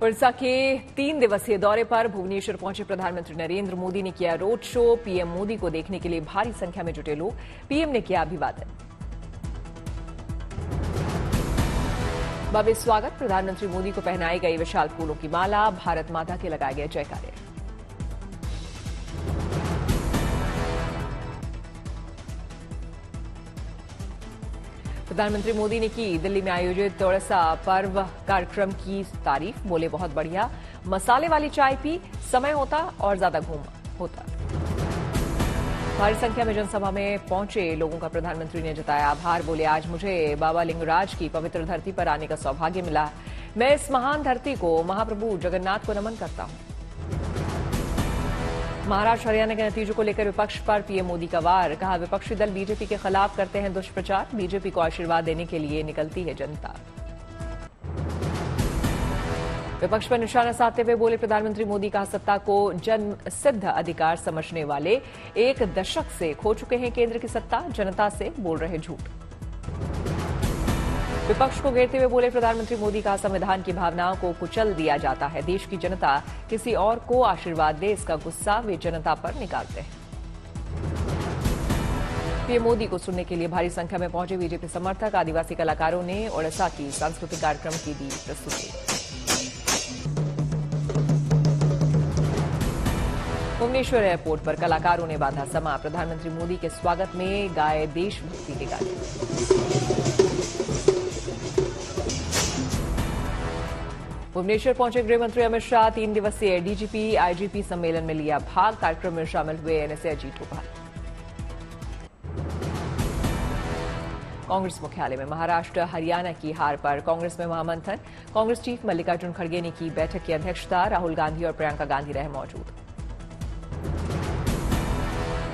उड़ीसा के 3 दिवसीय दौरे पर भुवनेश्वर पहुंचे प्रधानमंत्री नरेंद्र मोदी ने किया रोड शो। पीएम मोदी को देखने के लिए भारी संख्या में जुटे लोग। पीएम ने किया अभिवादन। भव्य स्वागत। प्रधानमंत्री मोदी को पहनाई गई विशाल फूलों की माला। भारत माता के लगाए गए जयकारे। प्रधानमंत्री मोदी ने की दिल्ली में आयोजित ओडिशा पर्व कार्यक्रम की तारीफ। बोले बहुत बढ़िया, मसाले वाली चाय पी, समय होता और ज्यादा घूम होता। भारी संख्या में जनसभा में पहुंचे लोगों का प्रधानमंत्री ने जताया आभार। बोले आज मुझे बाबा लिंगराज की पवित्र धरती पर आने का सौभाग्य मिला। मैं इस महान धरती को महाप्रभु जगन्नाथ को नमन करता हूं। महाराष्ट्र हरियाणा के नतीजों को लेकर विपक्ष पर पीएम मोदी का वार। कहा विपक्षी दल बीजेपी के खिलाफ करते हैं दुष्प्रचार। बीजेपी को आशीर्वाद देने के लिए निकलती है जनता। विपक्ष पर निशाना साधते हुए बोले प्रधानमंत्री मोदी कहा सत्ता को जन्म सिद्ध अधिकार समझने वाले 1 दशक से खो चुके हैं केंद्र की सत्ता, जनता से बोल रहे झूठ। विपक्ष को घेरते हुए बोले प्रधानमंत्री मोदी का संविधान की भावनाओं को कुचल दिया जाता है। देश की जनता किसी और को आशीर्वाद दे, इसका गुस्सा वे जनता पर निकालते हैं। पीएम मोदी को सुनने के लिए भारी संख्या में पहुंचे बीजेपी समर्थक। आदिवासी कलाकारों ने ओडिशा की सांस्कृतिक कार्यक्रम की दी प्रस्तुति। भुवनेश्वर एयरपोर्ट पर कलाकारों ने बांधा समा। प्रधानमंत्री मोदी के स्वागत में गाए देशभक्ति के गाने। भुवनेश्वर पहुंचे गृहमंत्री अमित शाह। 3 दिवसीय डीजीपी आईजीपी सम्मेलन में लिया भाग। कार्यक्रम में शामिल हुए एनएसए अजीत डोभाल। कांग्रेस मुख्यालय में महाराष्ट्र हरियाणा की हार पर कांग्रेस में महामंथन। कांग्रेस चीफ मल्लिकार्जुन खड़गे ने की बैठक की अध्यक्षता। राहुल गांधी और प्रियंका गांधी रहे मौजूद।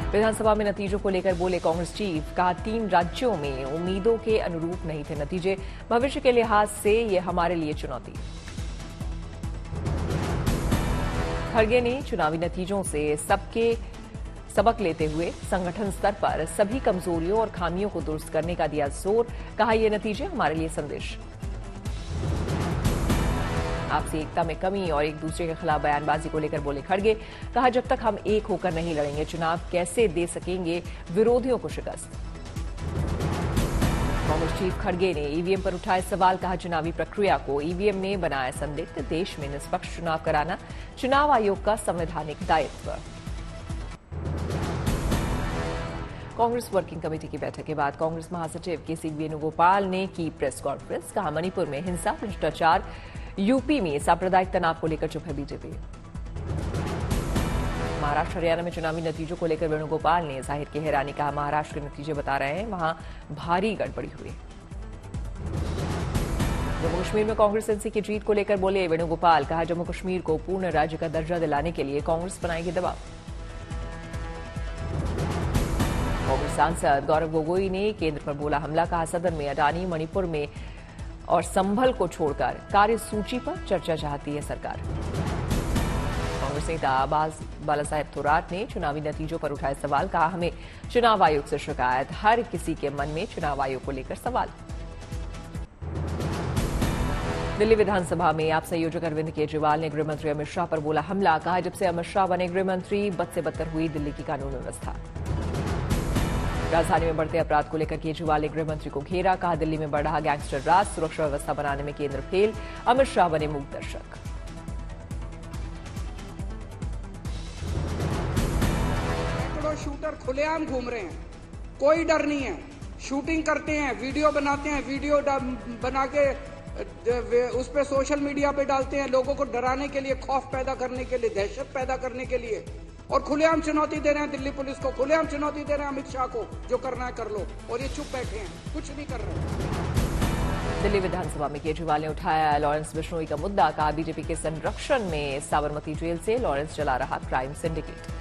विधानसभा में नतीजों को लेकर बोले कांग्रेस चीफ। कहा 3 राज्यों में उम्मीदों के अनुरूप नहीं थे नतीजे। भविष्य के लिहाज से ये हमारे लिए चुनौती। खड़गे ने चुनावी नतीजों से सबक लेते हुए संगठन स्तर पर सभी कमजोरियों और खामियों को दुरुस्त करने का दिया जोर। कहा ये नतीजे हमारे लिए संदेश। आपसी एकता में कमी और एक दूसरे के खिलाफ बयानबाजी को लेकर बोले खड़गे। कहा जब तक हम एक होकर नहीं लड़ेंगे, चुनाव कैसे दे सकेंगे विरोधियों को शिकस्त। कांग्रेस चीफ खड़गे ने ईवीएम पर उठाए सवाल। कहा चुनावी प्रक्रिया को ईवीएम ने बनाया संदिग्ध। देश में निष्पक्ष चुनाव कराना चुनाव आयोग का संवैधानिक दायित्व। कांग्रेस वर्किंग कमेटी की बैठक के बाद कांग्रेस महासचिव केसी वेणुगोपाल ने की प्रेस कॉन्फ्रेंस। कहा मणिपुर में हिंसा, भ्रष्टाचार, यूपी में सांप्रदायिक तनाव को लेकर चुप है बीजेपी। महाराष्ट्र हरियाणा में चुनावी नतीजों को लेकर वेणुगोपाल ने जाहिर की हैरानी। कहा महाराष्ट्र के नतीजे बता रहे हैं वहां भारी गड़बड़ी हुई। जम्मू कश्मीर में कांग्रेस एनसी की जीत को लेकर बोले वेणुगोपाल। कहा जम्मू कश्मीर को पूर्ण राज्य का दर्जा दिलाने के लिए कांग्रेस बनाएगी दबाव। कांग्रेस सांसद गौरव गोगोई ने केंद्र पर बोला हमला। कहा सदन में अडानी, मणिपुर में और संभल को छोड़कर कार्यसूची पर चर्चा चाहती है सरकार। कांग्रेस नेता बालासाहेब थोराट ने चुनावी नतीजों पर उठाए सवाल। कहा हमें चुनाव आयोग से शिकायत, हर किसी के मन में चुनाव आयोग को लेकर सवाल। दिल्ली विधानसभा में आप संयोजक अरविंद केजरीवाल ने गृहमंत्री अमित शाह पर बोला हमला। कहा जब से अमित शाह बने गृहमंत्री बद से बदतर हुई दिल्ली की कानून व्यवस्था। राजधानी में बढ़ते अपराध को लेकर केजरीवाल ने गृहमंत्री को घेरा। कहा दिल्ली में बढ़ रहा गैंगस्टर राज, सुरक्षा व्यवस्था बनाने में केंद्र फेल। अमित शाह बने मूक दर्शक। शूटर खुलेआम घूम रहे हैं, कोई डर नहीं है। शूटिंग करते हैं, वीडियो बनाते हैं, वीडियो बना के उस पे सोशल मीडिया पे डालते हैं, लोगों को डराने के लिए, खौफ पैदा करने के लिए, दहशत पैदा करने के लिए। और खुलेआम चुनौती दे रहे हैं दिल्ली पुलिस को, खुलेआम चुनौती दे रहे हैं अमित शाह को। जो करना है कर लो, और ये चुप बैठे हैं, कुछ नहीं कर रहे। दिल्ली विधानसभा में केजरीवाल ने उठाया लॉरेंस बिश्नोई का मुद्दा। कहा बीजेपी के संरक्षण में साबरमती जेल से लॉरेंस चला रहा क्राइम सिंडिकेट।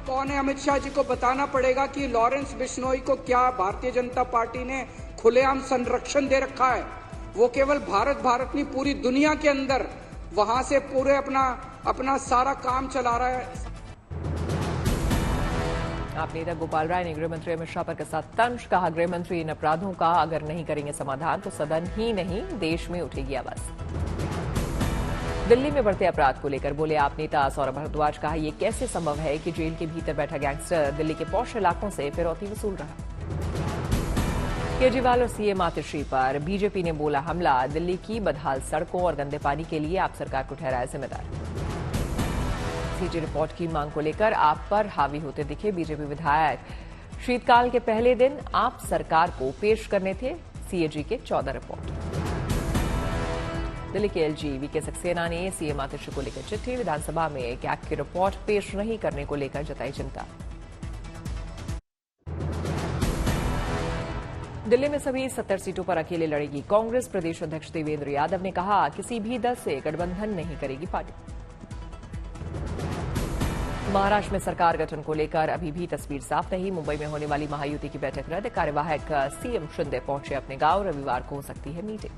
कौन है? अमित शाह जी को बताना पड़ेगा कि लॉरेंस बिश्नोई को क्या भारतीय जनता पार्टी ने खुलेआम संरक्षण दे रखा है। वो केवल भारत नहीं, पूरी दुनिया के अंदर वहां से पूरे अपना सारा काम चला रहा है। आप नेता गोपाल राय ने गृह मंत्री अमित शाह पर कसा तंज। कहा, गृह मंत्री इन अपराधों का अगर नहीं करेंगे समाधान तो सदन ही नहीं देश में उठेगी आवाज। दिल्ली में बढ़ते अपराध को लेकर बोले आप नेता सौरभ भारद्वाज। कहा, यह कैसे संभव है कि जेल के भीतर बैठा गैंगस्टर दिल्ली के पॉश इलाकों से फिरौती वसूल रहा। केजरीवाल और सीएम आतिशी पर बीजेपी ने बोला हमला। दिल्ली की बदहाल सड़कों और गंदे पानी के लिए आप सरकार को ठहराया जिम्मेदार। सीजी रिपोर्ट की मांग को लेकर आप पर हावी होते दिखे बीजेपी विधायक। शीतकाल के पहले दिन आप सरकार को पेश करने थे सीएजी के 14 रिपोर्ट। दिल्ली के एलजी वीके सक्सेना ने सीएम आतिशी को लेकर चिट्ठी। विधानसभा में कैग की रिपोर्ट पेश नहीं करने को लेकर जताई चिंता। दिल्ली में सभी 70 सीटों पर अकेले लड़ेगी कांग्रेस। प्रदेश अध्यक्ष देवेंद्र यादव ने कहा, किसी भी दल से गठबंधन नहीं करेगी पार्टी। महाराष्ट्र में सरकार गठन को लेकर अभी भी तस्वीर साफ नहीं। मुंबई में होने वाली महायुति की बैठक रद्द। कार्यवाहक सीएम शिंदे पहुंचे अपने गांव। रविवार को हो सकती है मीटिंग।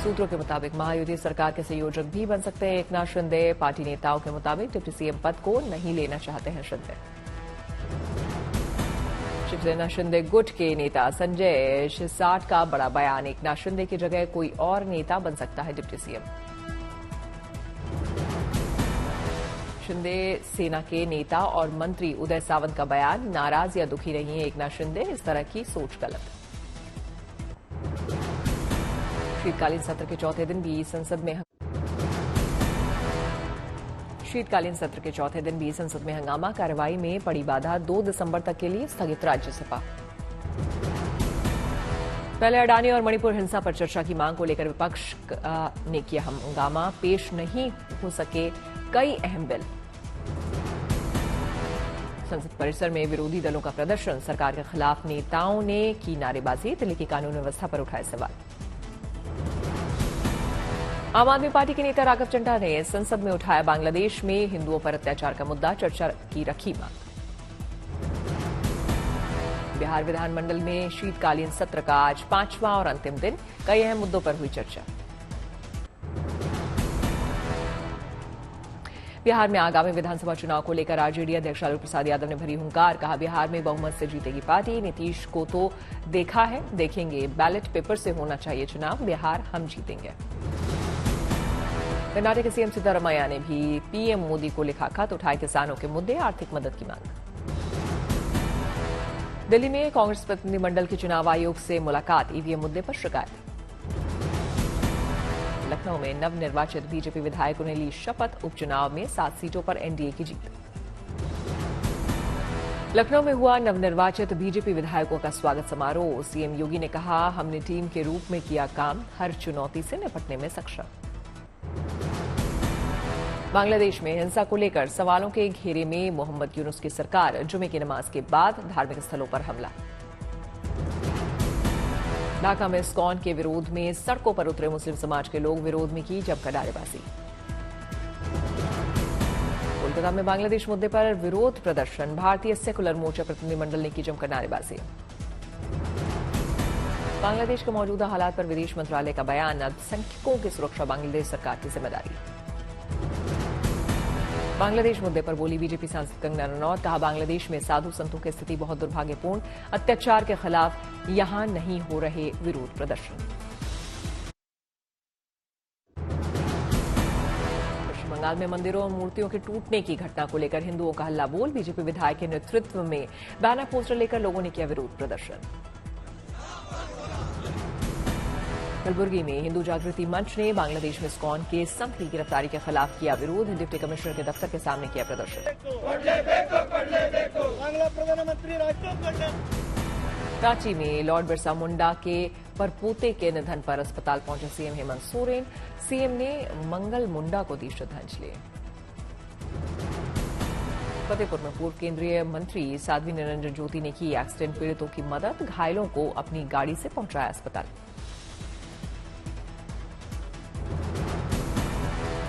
सूत्रों के मुताबिक महायुति सरकार के संयोजक भी बन सकते हैं एकनाथ शिंदे। पार्टी नेताओं के मुताबिक डिप्टी सीएम पद को नहीं लेना चाहते हैं शिंदे। शिवसेना शिंदे गुट के नेता संजय शिरसाट का बड़ा बयान। एकनाथ शिंदे की जगह कोई और नेता बन सकता है डिप्टी सीएम। शिंदे सेना के नेता और मंत्री उदय सावंत का बयान। नाराज या दुखी नहीं है एकनाथ शिंदे, इस तरह की सोच गलत। शीतकालीन सत्र के चौथे दिन भी संसद में हंगामा। कार्रवाई में पड़ी बाधा। 2 दिसंबर तक के लिए स्थगित राज्यसभा। पहले अडानी और मणिपुर हिंसा पर चर्चा की मांग को लेकर विपक्ष ने किया हंगामा। पेश नहीं हो सके कई अहम बिल। संसद परिसर में विरोधी दलों का प्रदर्शन। सरकार के खिलाफ नेताओं ने की नारेबाजी। दिल्ली की कानून व्यवस्था पर उठाए सवाल। आम आदमी पार्टी के नेता राघव चड्ढा ने संसद में उठाया बांग्लादेश में हिंदुओं पर अत्याचार का मुद्दा। चर्चा की रखी मांग। बिहार विधानमंडल में शीतकालीन सत्र का आज 5वां और अंतिम दिन। कई अहम मुद्दों पर हुई चर्चा। बिहार में आगामी विधानसभा चुनाव को लेकर आरजेडी अध्यक्ष लालू प्रसाद यादव ने भरी हुंकार। कहा, बिहार में बहुमत से जीतेगी पार्टी। नीतीश को तो देखा है, देखेंगे। बैलेट पेपर से होना चाहिए चुनाव। बिहार हम जीतेंगे। कर्नाटक के सीएम सिद्धारमैया ने भी पीएम मोदी को लिखा खत। उठाए किसानों के मुद्दे, आर्थिक मदद की मांग। दिल्ली में कांग्रेस प्रतिनिधिमंडल की चुनाव आयोग से मुलाकात। ईवीएम मुद्दे पर शिकायत। लखनऊ में नवनिर्वाचित बीजेपी विधायकों ने ली शपथ। उपचुनाव में 7 सीटों पर एनडीए की जीत। लखनऊ में हुआ नवनिर्वाचित बीजेपी विधायकों का स्वागत समारोह। सीएम योगी ने कहा, हमने टीम के रूप में किया काम, हर चुनौती से निपटने में सक्षम। बांग्लादेश में हिंसा को लेकर सवालों के घेरे में मोहम्मद यूनुस की सरकार। जुमे की नमाज के बाद धार्मिक स्थलों पर हमला। ढाका में इस्कॉन के विरोध में सड़कों पर उतरे मुस्लिम समाज के लोग। विरोध में की जमकर नारेबाजी। कोलकाता में बांग्लादेश मुद्दे पर विरोध प्रदर्शन। भारतीय सेकुलर मोर्चा प्रतिनिधिमंडल ने की जमकर नारेबाजी। बांग्लादेश के मौजूदा हालात पर विदेश मंत्रालय का बयान। अल्पसंख्यकों की सुरक्षा बांग्लादेश सरकार की जिम्मेदारी। बांग्लादेश मुद्दे पर बोली बीजेपी सांसद कंगना रनौत। कहा, बांग्लादेश में साधु संतों की स्थिति बहुत दुर्भाग्यपूर्ण। अत्याचार के खिलाफ यहां नहीं हो रहे विरोध प्रदर्शन। पश्चिम बंगाल में मंदिरों और मूर्तियों के टूटने की घटना को लेकर हिंदुओं का हल्ला बोल। बीजेपी विधायक के नेतृत्व में बैनर पोस्टर लेकर लोगों ने किया विरोध प्रदर्शन। कलबुर्गी में हिंदू जागृति मंच ने बांग्लादेश में इस्कॉन के संत की गिरफ्तारी के खिलाफ किया विरोध। डिप्टी कमिश्नर के दफ्तर के सामने किया प्रदर्शन। रांची में लॉर्ड बिरसा मुंडा के परपोते के निधन पर अस्पताल पहुंचे सीएम हेमंत सोरेन। सीएम ने मंगल मुंडा को दी श्रद्धांजलि। फतेहपुर में पूर्व केंद्रीय मंत्री साध्वी निरंजन ज्योति ने की एक्सीडेंट पीड़ितों की मदद। घायलों को अपनी गाड़ी से पहुंचाया अस्पताल।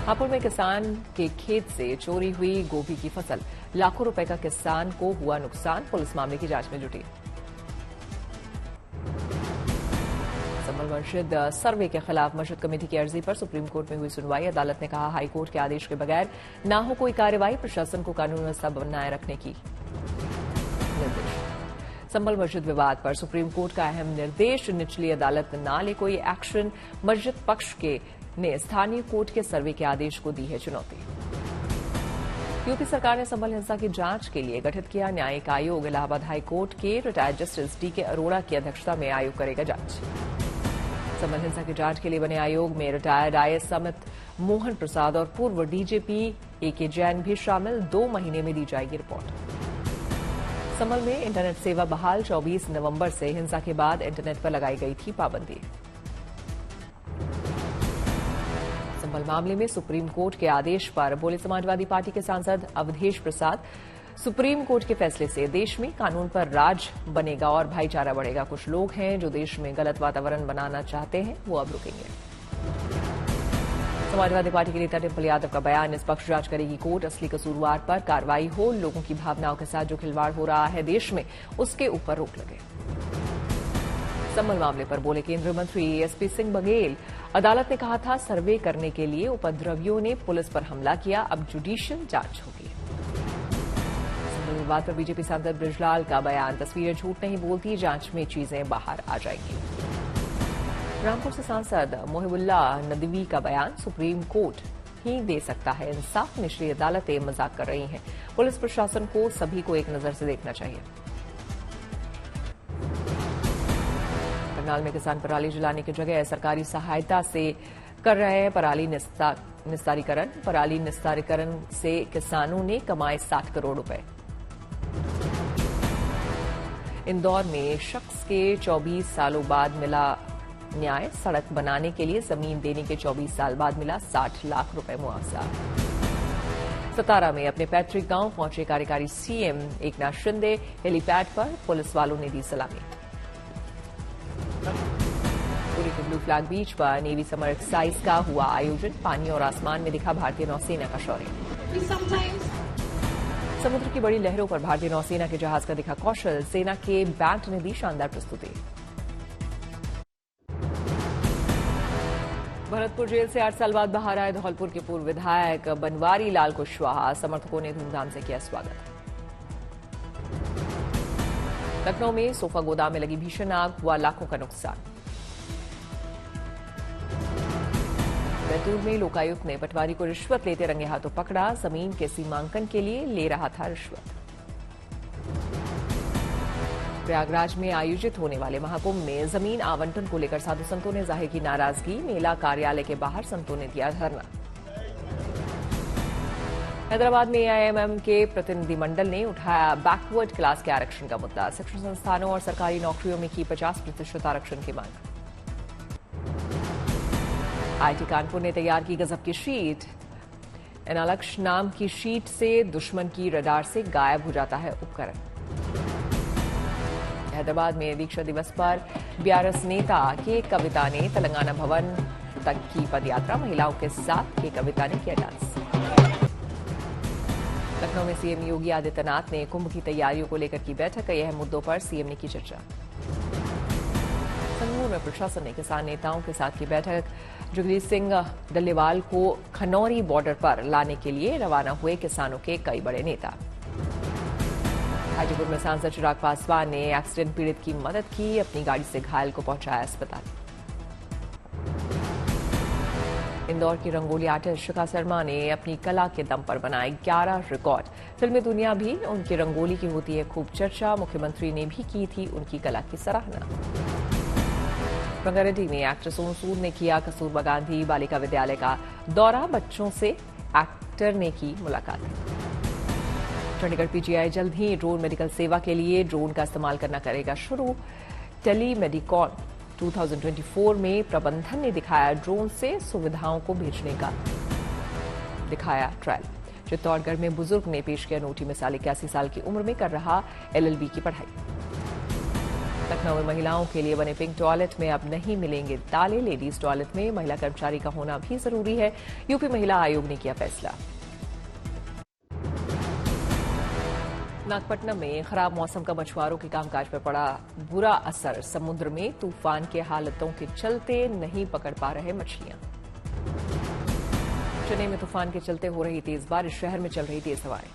हापुड़ में किसान के खेत से चोरी हुई गोभी की फसल। लाखों रुपए का किसान को हुआ नुकसान। पुलिस मामले की जांच में जुटी। संभल मस्जिद सर्वे के खिलाफ मस्जिद कमेटी की अर्जी पर सुप्रीम कोर्ट में हुई सुनवाई। अदालत ने कहा, हाई कोर्ट के आदेश के बगैर न हो कोई कार्रवाई, प्रशासन को कानून व्यवस्था बनाए रखने की निर्देश। संभल मस्जिद विवाद पर सुप्रीम कोर्ट का अहम निर्देश, निचली अदालत न ले कोई एक्शन। मस्जिद पक्ष ने स्थानीय कोर्ट के सर्वे के आदेश को दी है चुनौती। यूपी सरकार ने संभल हिंसा की जांच के लिए गठित किया न्यायिक आयोग। इलाहाबाद हाई कोर्ट के रिटायर्ड जस्टिस डीके अरोड़ा की अध्यक्षता में आयोग करेगा जांच। संभल हिंसा की जांच के लिए बने आयोग में रिटायर्ड आईएएस अमित मोहन प्रसाद और पूर्व डीजीपी एके जैन भी शामिल। 2 महीने में दी जाएगी रिपोर्ट। संभल में इंटरनेट सेवा बहाल। 24 नवंबर से हिंसा के बाद इंटरनेट पर लगाई गई थी पाबंदी। संभल मामले में सुप्रीम कोर्ट के आदेश पर बोले समाजवादी पार्टी के सांसद अवधेश प्रसाद, सुप्रीम कोर्ट के फैसले से देश में कानून पर राज बनेगा और भाईचारा बढ़ेगा। कुछ लोग हैं जो देश में गलत वातावरण बनाना चाहते हैं, वो अब रुकेंगे। समाजवादी पार्टी के नेता डिम्पल यादव का बयान, निष्पक्ष जांच करेगी कोर्ट, असली कसूरवार पर कार्रवाई हो। लोगों की भावनाओं के साथ जो खिलवाड़ हो रहा है देश में, उसके ऊपर रोक लगे। संभल मामले पर बोले केंद्रीय मंत्री एसपी सिंह बघेल, अदालत ने कहा था सर्वे करने के लिए उपद्रवियों ने पुलिस पर हमला किया, अब जुडिशियल जांच होगी। संभल विवाद पर बीजेपी सांसद बृजलाल का बयान, तस्वीरें झूठ नहीं बोलती, जांच में चीजें बाहर आ जाएंगी। रामपुर से सांसद मोहिबुल्लाह नदवी का बयान, सुप्रीम कोर्ट ही दे सकता है इंसाफ, निचली अदालतें मजाक कर रही हैं, पुलिस प्रशासन को सभी को एक नजर से देखना चाहिए। करनाल में किसान पराली जलाने की जगह सरकारी सहायता से कर रहे हैं पराली निस्तारीकरण। पराली निस्तारीकरण से किसानों ने कमाए 60 करोड़ रुपए। इंदौर में शख्स के 24 सालों बाद मिला न्याय, सड़क बनाने के लिए जमीन देने के 24 साल बाद मिला 60 लाख रुपए मुआवजा। सतारा में अपने पैतृक गांव पहुंचे कार्यकारी सीएम एकनाथ शिंदे, हेलीपैड पर पुलिस वालों ने दी सलामी। पुरी के ब्लू फ्लैग बीच पर नेवी समर एक्सरसाइज का हुआ आयोजन, पानी और आसमान में दिखा भारतीय नौसेना का शौर्य। समुद्र की बड़ी लहरों पर भारतीय नौसेना के जहाज का दिखा कौशल, सेना के बैंड ने दी शानदार प्रस्तुति। भरतपुर जेल से 8 साल बाद बाहर आए धौलपुर के पूर्व विधायक बनवारी लाल कुशवाहा, समर्थकों ने धूमधाम से किया स्वागत। लखनऊ में सोफा गोदाम में लगी भीषण आग, हुआ लाखों का नुकसान। बैतूल में लोकायुक्त ने पटवारी को रिश्वत लेते रंगे हाथों पकड़ा, जमीन के सीमांकन के लिए ले रहा था रिश्वत। प्रयागराज में आयोजित होने वाले महाकुंभ में जमीन आवंटन को लेकर साधु संतों ने जाहिर की नाराजगी, मेला कार्यालय के बाहर संतों ने दिया धरना। हैदराबाद में एआईएमएम के प्रतिनिधिमंडल ने उठाया बैकवर्ड क्लास के आरक्षण का मुद्दा, शिक्षण संस्थानों और सरकारी नौकरियों में की 50% आरक्षण की मांग। आईटी कानपुर ने तैयार की गजब की शीट, एनालक्स नाम की शीट से दुश्मन की रडार से गायब हो जाता है उपकरण। हैदराबाद में दीक्षा दिवस पर बीआरएस नेता के कविता ने तेलंगाना भवन तक की पदयात्रा, महिलाओं के साथ के कविता ने किया डांस। लखनऊ में सीएम योगी आदित्यनाथ ने कुंभ की तैयारियों को लेकर की बैठक, कई अहम मुद्दों पर सीएम ने की चर्चा। संगरूर में प्रशासन ने किसान नेताओं के साथ की बैठक, जगदीश सिंह डल्लेवाल को खनौरी बॉर्डर पर लाने के लिए रवाना हुए किसानों के कई बड़े नेता। हाजीपुर में सांसद चिराग पासवान ने एक्सीडेंट पीड़ित की मदद की, अपनी गाड़ी से घायल को पहुंचाया अस्पताल। इंदौर की रंगोली आर्टिस्ट शिखा शर्मा ने अपनी कला के दम पर बनाए 11 रिकॉर्ड, फिल्मी दुनिया भी उनकी रंगोली की होती है खूब चर्चा, मुख्यमंत्री ने भी की थी उनकी कला की सराहना। रंगारेड्डी में एक्टर सोनू सूद ने किया कस्तूरबा गांधी बालिका विद्यालय का दौरा, बच्चों से एक्टर ने की मुलाकात। चंडीगढ़ पीजीआई जल्द ही ड्रोन मेडिकल सेवा के लिए ड्रोन का इस्तेमाल करना करेगा शुरू। टेलीमेडिकॉन 2024 में प्रबंधन ने दिखाया ड्रोन से सुविधाओं को भेजने का दिखाया ट्रायल। चित्तौड़गढ़ में बुजुर्ग ने पेश किया अनूठी मिसाल, 81 साल की उम्र में कर रहा एलएलबी की पढ़ाई। लखनऊ में महिलाओं के लिए बने पिंक टॉयलेट में अब नहीं मिलेंगे ताले, लेडीज टॉयलेट में महिला कर्मचारी का होना भी जरूरी है, यूपी महिला आयोग ने किया फैसला। नागपट्टनम में खराब मौसम का मछुआरों के कामकाज पर पड़ा बुरा असर। समुद्र में तूफान के हालातों के चलते नहीं पकड़ पा रहे मछलियां। चेन्नई में तूफान के चलते हो रही तेज बारिश, शहर में चल रही तेज हवाएं।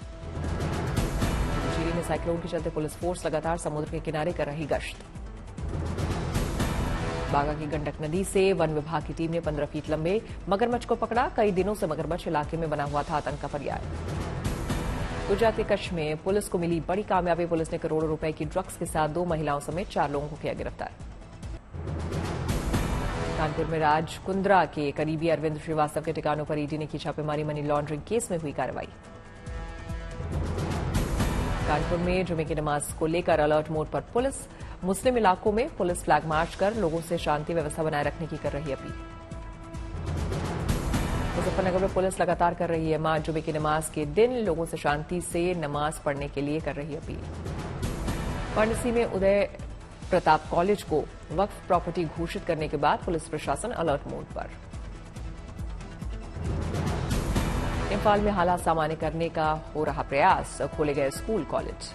चिली में साइक्लोन के चलते पुलिस फोर्स लगातार समुद्र के किनारे कर रही गश्त। बागा की गंडक नदी से वन विभाग की टीम ने 15 फीट लंबे मगरमच्छ को पकड़ा। कई दिनों से मगरमच्छ इलाके में बना हुआ था आतंक का पर्याय। गुजरात के कच्छ में पुलिस को मिली बड़ी कामयाबी। पुलिस ने करोड़ों रुपए की ड्रग्स के साथ 2 महिलाओं समेत 4 लोगों को किया गिरफ्तार। कानपुर में राज कुंद्रा के करीबी अरविंद श्रीवास्तव के ठिकानों पर ईडी ने की छापेमारी। मनी लॉन्ड्रिंग केस में हुई कार्रवाई। कानपुर में जुमे की नमाज को लेकर अलर्ट मोड पर पुलिस। मुस्लिम इलाकों में पुलिस फ्लैग मार्च कर लोगों से शांति व्यवस्था बनाए रखने की कर रही अपील। मुजफ्फरनगर में पुलिस लगातार कर रही है मां जुमे की नमाज के दिन लोगों से शांति से नमाज पढ़ने के लिए कर रही अपील। वाराणसी में उदय प्रताप कॉलेज को वक्फ प्रॉपर्टी घोषित करने के बाद पुलिस प्रशासन अलर्ट मोड पर। इम्फाल में हालात सामान्य करने का हो रहा प्रयास, खोले गए स्कूल कॉलेज।